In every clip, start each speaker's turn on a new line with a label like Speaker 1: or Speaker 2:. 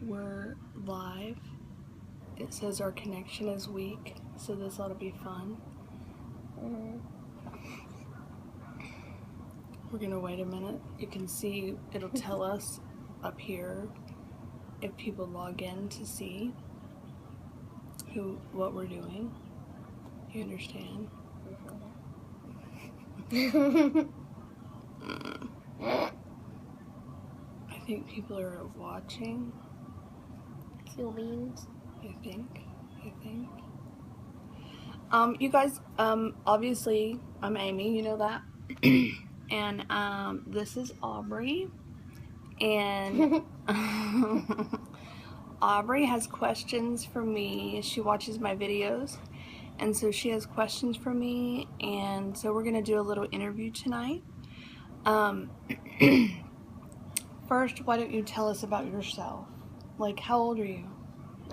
Speaker 1: We're live. It says our connection is weak, so this ought to be fun. We're gonna wait a minute. You can see, it'll tell us up here if people log in to see what we're doing. You understand? I think people are watching.
Speaker 2: Cool beans.
Speaker 1: I think. You guys, obviously, I'm Amy, you know that. And, this is Aubrey. And Aubrey has questions for me. She watches my videos. And so she has questions for me. And so we're going to do a little interview tonight. First, why don't you tell us about yourself? Like, how old are you?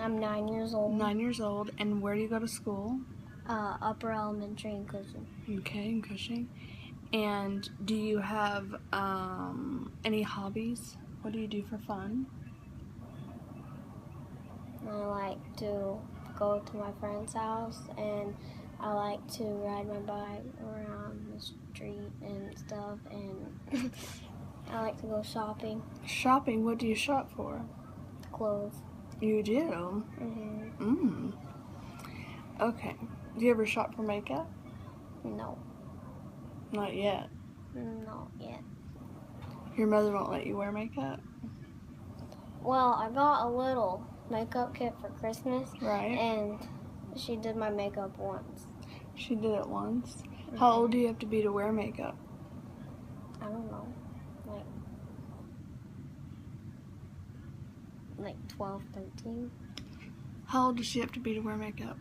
Speaker 2: I'm 9 years old.
Speaker 1: 9 years old. And where do you go to school?
Speaker 2: Upper elementary in Cushing.
Speaker 1: Okay, in Cushing. And do you have any hobbies? What do you do for fun?
Speaker 2: I like to go to my friend's house, and I like to ride my bike around the street and stuff, and I like to go shopping.
Speaker 1: Shopping? What do you shop for?
Speaker 2: Clothes.
Speaker 1: You do? Okay. Do you ever shop for makeup?
Speaker 2: No.
Speaker 1: Not yet.
Speaker 2: Not yet.
Speaker 1: Your mother won't let you wear makeup?
Speaker 2: Well, I got a little makeup kit for Christmas.
Speaker 1: Right.
Speaker 2: And she did my makeup once.
Speaker 1: She did it once? How old do you have to be to wear makeup?
Speaker 2: I don't know. Like 12, 13.
Speaker 1: How old does she have to be to wear makeup?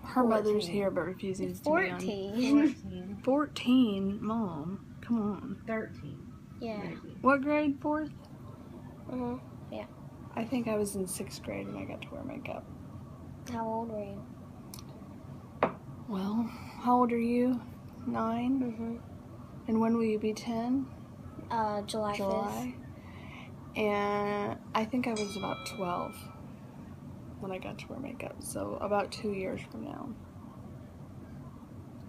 Speaker 1: Her
Speaker 2: 14.
Speaker 1: mother's here but refuses to be on.
Speaker 2: 14.
Speaker 1: 14? Mom, come on.
Speaker 3: 13.
Speaker 2: Yeah.
Speaker 1: What grade? 4th?
Speaker 2: Yeah.
Speaker 1: I think I was in 6th grade when I got to wear makeup.
Speaker 2: How old were you?
Speaker 1: Well, how old are you? 9? And when will you be 10?
Speaker 2: July 5th.
Speaker 1: And I think I was about 12 when I got to wear makeup, so about 2 years from now.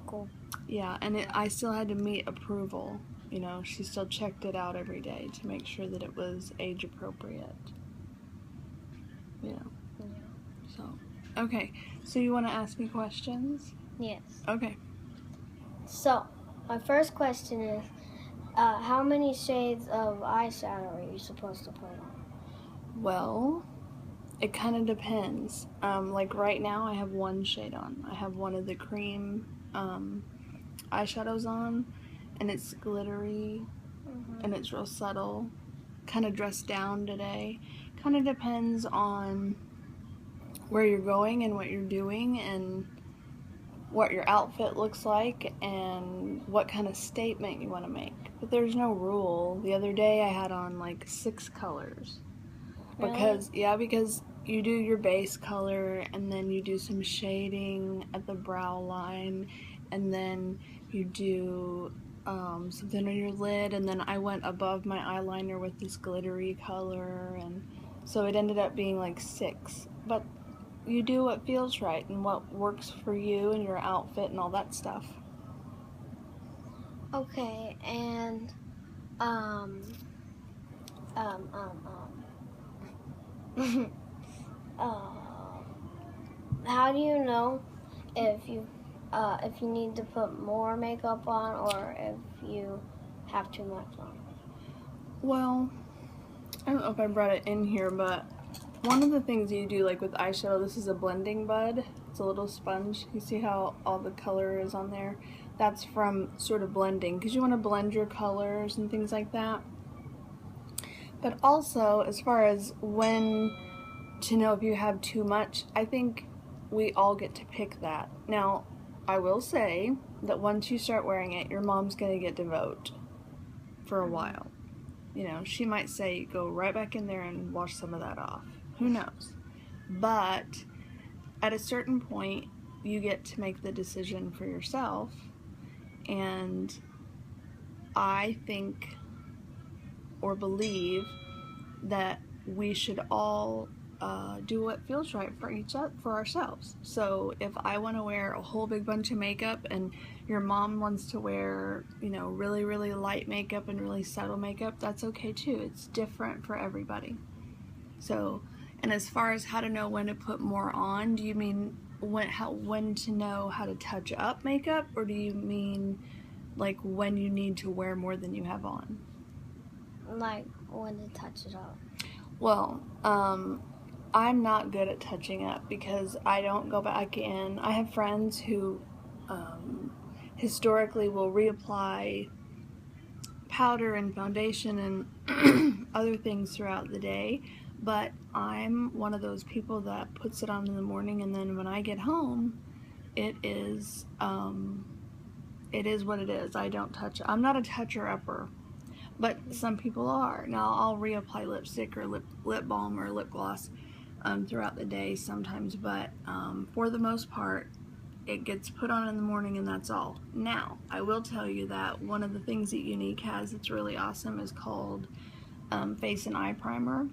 Speaker 2: Cool.
Speaker 1: Yeah, and I still had to meet approval. You know, she still checked it out every day to make sure that it was age appropriate. You know.
Speaker 2: Yeah.
Speaker 1: So, okay. So you want to ask me questions?
Speaker 2: Yes.
Speaker 1: Okay.
Speaker 2: So, my first question is, how many shades of eyeshadow are you supposed to put on?
Speaker 1: Well, it kind of depends. Like right now I have one shade on. I have one of the cream eyeshadows on, and it's glittery, and it's real subtle. Kind of dressed down today. Kind of depends on where you're going and what you're doing and what your outfit looks like and what kind of statement you want to make. But there's no rule. The other day I had on like 6 colors. Because you do your base color, and then you do some shading at the brow line, and then you do something on your lid, and then I went above my eyeliner with this glittery color, and so it ended up being like 6. But you do what feels right and what works for you and your outfit and all that stuff.
Speaker 2: Okay, and how do you know if you need to put more makeup on or if you have too much on?
Speaker 1: Well, I don't know if I brought it in here, but one of the things you do, like with eyeshadow, this is a blending bud. It's a little sponge. You see how all the color is on there? That's from sort of blending, because you want to blend your colors and things like that. But also, as far as when to know if you have too much, I think we all get to pick that. Now, I will say that once you start wearing it, your mom's going to get devout for a while. You know, she might say, go right back in there and wash some of that off. Who knows? But at a certain point, you get to make the decision for yourself. And I think or believe that we should all do what feels right for ourselves. So if I want to wear a whole big bunch of makeup and your mom wants to wear, you know, really, really light makeup and really subtle makeup, that's okay too. It's different for everybody. So, and as far as how to know when to put more on, do you mean when to know how to touch up makeup, or do you mean like when you need to wear more than you have on?
Speaker 2: Like when to touch it up.
Speaker 1: Well, I'm not good at touching up because I don't go back in. I have friends who historically will reapply powder and foundation and other things throughout the day, but I'm one of those people that puts it on in the morning, and then when I get home, it is what it is. I don't touch. I'm not a toucher upper, but some people are. Now I'll reapply lipstick or lip balm or lip gloss throughout the day sometimes, but for the most part, it gets put on in the morning and that's all. Now, I will tell you that one of the things that Younique has that's really awesome is called face and eye primer.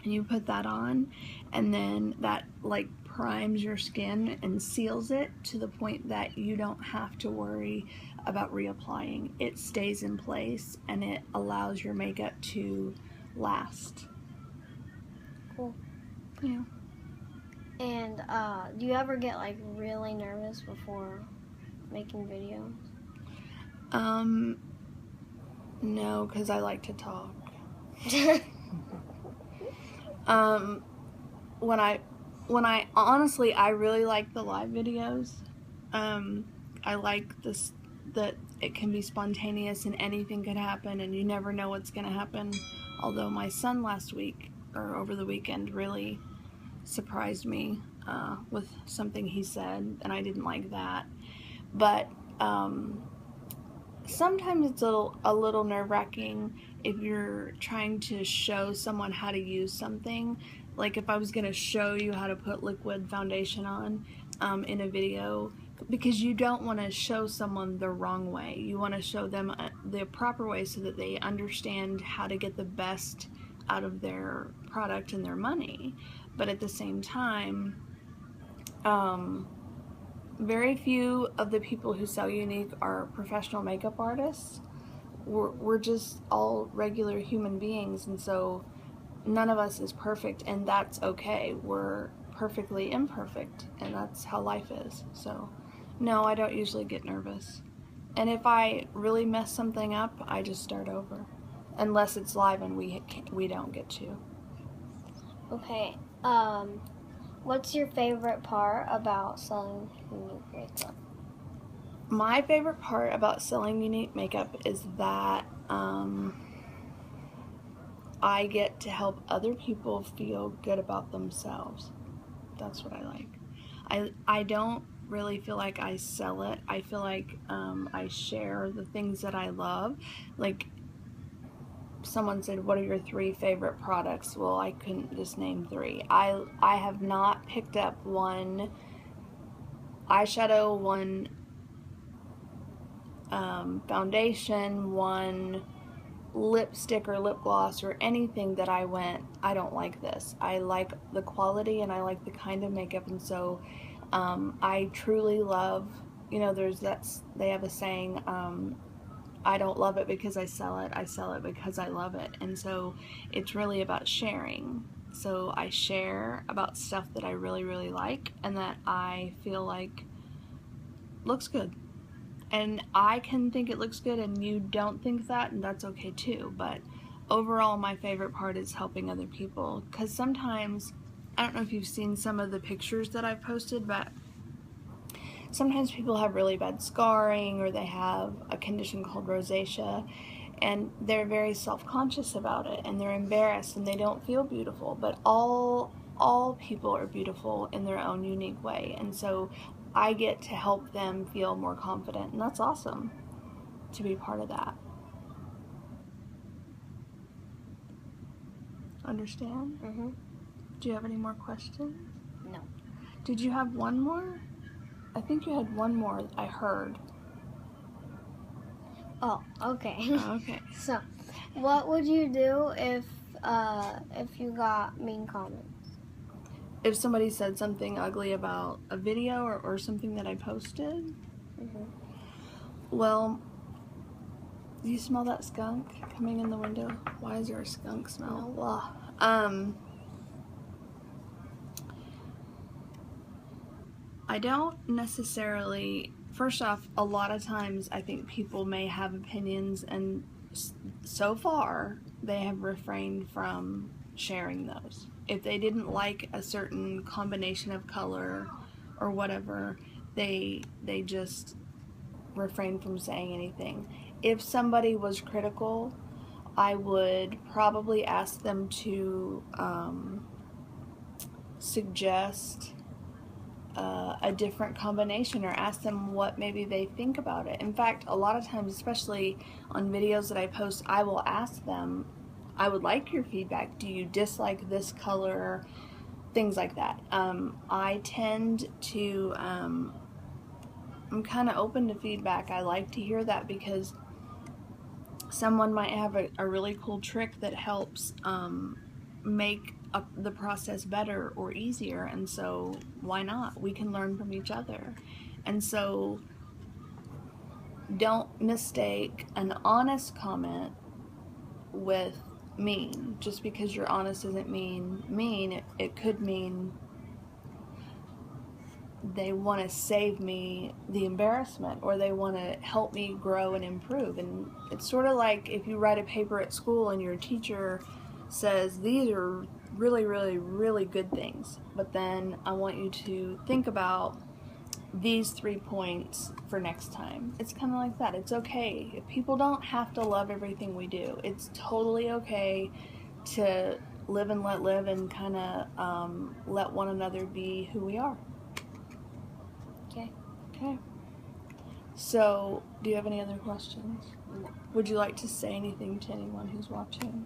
Speaker 1: And you put that on, and then that like primes your skin and seals it to the point that you don't have to worry about reapplying. It stays in place and it allows your makeup to last.
Speaker 2: Cool.
Speaker 1: Yeah.
Speaker 2: And do you ever get like really nervous before making videos?
Speaker 1: No, because I like to talk. When I honestly, I really like the live videos. I like this, that it can be spontaneous and anything could happen and you never know what's going to happen. Although my son last week, or over the weekend, really surprised me with something he said, and I didn't like that. But sometimes it's a little nerve-wracking if you're trying to show someone how to use something. Like if I was going to show you how to put liquid foundation on in a video, because you don't want to show someone the wrong way. You want to show them the proper way so that they understand how to get the best out of their product and their money. But at the same time, very few of the people who sell Younique are professional makeup artists. We're just all regular human beings, and so none of us is perfect, and that's okay. We're perfectly imperfect, and that's how life is. So no, I don't usually get nervous. And if I really mess something up, I just start over. Unless it's live and we don't get to.
Speaker 2: Okay. What's your favorite part about selling Younique makeup?
Speaker 1: My favorite part about selling Younique makeup is that I get to help other people feel good about themselves. That's what I like. I don't really feel like I sell it. I feel like I share the things that I love. Like someone said, what are your 3 favorite products? Well, I couldn't just name 3. I have not picked up one eyeshadow, one foundation, one lipstick or lip gloss or anything that I went, I don't like this. I like the quality and I like the kind of makeup, and so I truly love, you know, they have a saying, I don't love it because I sell it because I love it. And so it's really about sharing. So I share about stuff that I really, really like and that I feel like looks good. And I can think it looks good and you don't think that, and that's okay too. But overall, my favorite part is helping other people. Because sometimes, I don't know if you've seen some of the pictures that I've posted, but sometimes people have really bad scarring or they have a condition called rosacea, and they're very self-conscious about it and they're embarrassed and they don't feel beautiful. But all people are beautiful in their own unique way, and so I get to help them feel more confident, and that's awesome to be part of that. Understand?
Speaker 2: Mm-hmm.
Speaker 1: Do you have any more questions?
Speaker 2: No.
Speaker 1: Did you have one more? I think you had one more, I heard.
Speaker 2: Oh, okay.
Speaker 1: Okay.
Speaker 2: So, what would you do if if you got mean comments.
Speaker 1: If somebody said something ugly about a video or something that I posted? Well, do you smell that skunk coming in the window? Why is there a skunk smell?
Speaker 2: No.
Speaker 1: I don't necessarily, first off, a lot of times I think people may have opinions, and so far they have refrained from sharing those. If they didn't like a certain combination of color or whatever, they just refrained from saying anything. If somebody was critical, I would probably ask them to suggest a different combination, or ask them what maybe they think about it. In fact, a lot of times, especially on videos that I post, I will ask them, I would like your feedback. Do you dislike this color? Things like that. I tend to, I'm kind of open to feedback. I like to hear that because someone might have a really cool trick that helps make the process better or easier, and so why not? We can learn from each other. And so don't mistake an honest comment with mean. Just because you're honest doesn't mean. It could mean they want to save me the embarrassment, or they want to help me grow and improve. And it's sort of like if you write a paper at school and your teacher says, these are really, really, really good things, but then I want you to think about these 3 points for next time. It's kind of like that. It's okay. People don't have to love everything we do. It's totally okay to live and let live, and kind of let one another be who we are. Okay. So, do you have any other questions?
Speaker 2: No.
Speaker 1: Would you like to say anything to anyone who's watching?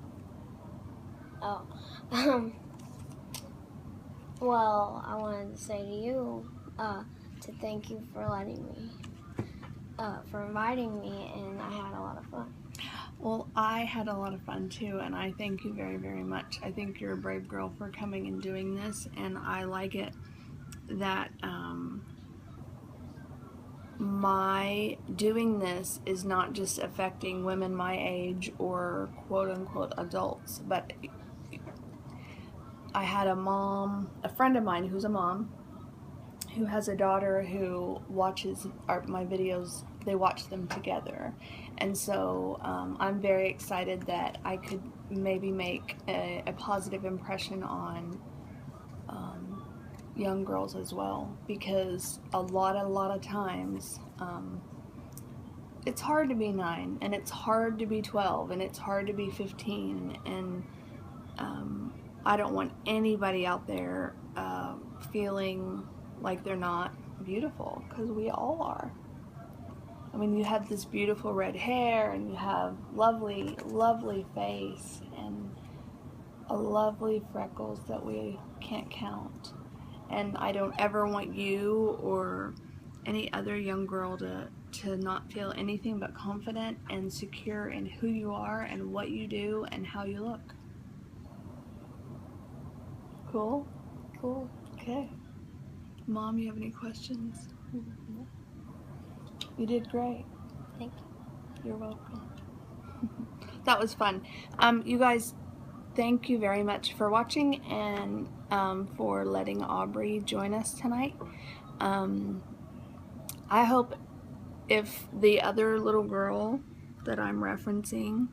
Speaker 2: Well, I wanted to say to you, to thank you for letting me, for inviting me, and I had a lot of fun.
Speaker 1: Well, I had a lot of fun too, and I thank you very, very much. I think you're a brave girl for coming and doing this, and I like it that my doing this is not just affecting women my age or quote-unquote adults, but I had a friend of mine who's a mom, who has a daughter who watches my videos. They watch them together, and so I'm very excited that I could maybe make a positive impression on young girls as well, because a lot of times it's hard to be 9, and it's hard to be 12, and it's hard to be 15, and I don't want anybody out there feeling like they're not beautiful, because we all are. I mean, you have this beautiful red hair, and you have lovely, lovely face, and a lovely freckles that we can't count. And I don't ever want you or any other young girl to not feel anything but confident and secure in who you are and what you do and how you look. Cool?
Speaker 2: Cool.
Speaker 1: Okay. Mom, you have any questions?
Speaker 2: Mm-hmm.
Speaker 1: You did great.
Speaker 2: Thank you.
Speaker 1: You're welcome. That was fun. You guys, thank you very much for watching, and for letting Aubrey join us tonight. I hope if the other little girl that I'm referencing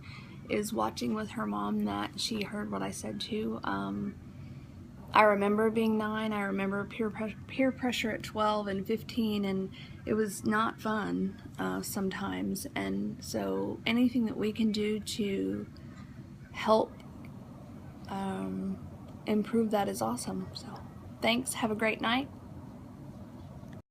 Speaker 1: is watching with her mom, that she heard what I said too. I remember being 9, I remember peer pressure at 12 and 15, and it was not fun sometimes, and so anything that we can do to help improve that is awesome. So thanks, have a great night.